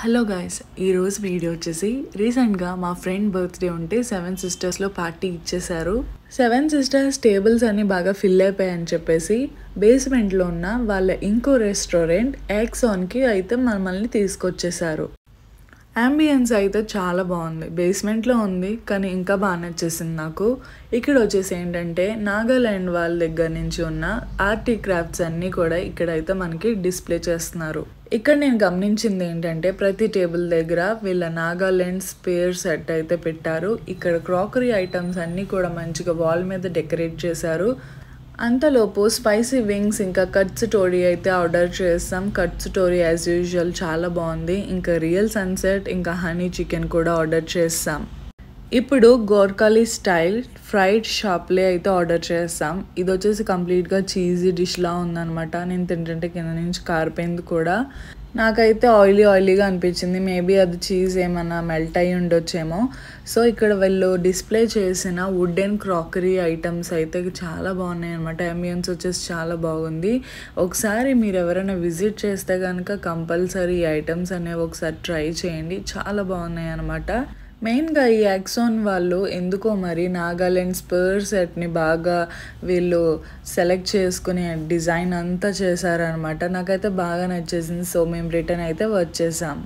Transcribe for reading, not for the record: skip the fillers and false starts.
Hello guys, ఈరోజు video వచ్చేసి రీసెంట్గా మా ఫ్రెండ్ బర్త్డే ఉంటే సెవెన్ సిస్టర్స్లో పార్టీ ఇచ్చేశారు. సెవెన్ సిస్టర్స్ టేబుల్స్ అన్నీ బాగా ఫిల్ అయిపోయాయని చెప్పేసి బేస్మెంట్లో ఉన్న వాళ్ళ ఇంకో రెస్టారెంట్ యాక్సాన్కి అయితే మమ్మల్ని తీసుకొచ్చేసారు. అంబియన్స్ అయితే చాలా బాగుంది. బేస్మెంట్లో ఉంది కానీ ఇంకా బాగా నచ్చేసింది నాకు. ఇక్కడ వచ్చేసి ఏంటంటే నాగాలాండ్ వాళ్ళ దగ్గర నుంచి ఉన్న ఆర్టీ క్రాఫ్ట్స్ అన్నీ కూడా ఇక్కడైతే మనకి డిస్ప్లే చేస్తున్నారు. ఇక్కడ నేను గమనించింది ఏంటంటే ప్రతి టేబుల్ దగ్గర వీళ్ళ నాగాలాండ్ స్పేర్ సెట్ అయితే పెట్టారు. ఇక్కడ క్రాకరీ ఐటమ్స్ అన్నీ కూడా మంచిగా వాల్ మీద డెకరేట్ చేశారు. అంతలోపు స్పైసీ వింగ్స్ ఇంకా కట్సుటోరీ అయితే ఆర్డర్ చేస్తాం. కట్సుటోరీ యాజ్ యూజువల్ చాలా బాగుంది. ఇంకా రియల్ సన్సెట్ ఇంకా హనీ చికెన్ కూడా ఆర్డర్ చేస్తాం. ఇప్పుడు గోర్కాలీ స్టైల్ ఫ్రైడ్ షాప్లే అయితే ఆర్డర్ చేస్తాం. ఇది వచ్చేసి కంప్లీట్గా చీజీ డిష్లా ఉందన్నమాట. నేను తింటుంటే కింద నుంచి కారిపోయింది కూడా. నాకైతే ఆయిలీగా అనిపించింది. మేబీ అది చీజ్ ఏమన్నా మెల్ట్ అయ్యి ఉండొచ్చేమో. సో ఇక్కడ వీళ్ళు డిస్ప్లే చేసిన వుడెన్ క్రాకరీ ఐటమ్స్ అయితే చాలా బాగున్నాయి అనమాట. అంబియన్స్ వచ్చేసి చాలా బాగుంది. ఒకసారి మీరు ఎవరైనా విజిట్ చేస్తే కనుక కంపల్సరీ ఈ ఐటమ్స్ అనేవి ఒకసారి ట్రై చేయండి. చాలా బాగున్నాయి అనమాట. మెయిన్గా ఈ యాక్సాన్ వాళ్ళు ఎందుకో మరి నాగాలాండ్ స్పర్ సెట్ని బాగా వీళ్ళు సెలెక్ట్ చేసుకుని డిజైన్ అంతా చేశారనమాట. నాకైతే బాగా నచ్చేసింది. సో మేము రిటర్న్ అయితే వచ్చేసాం.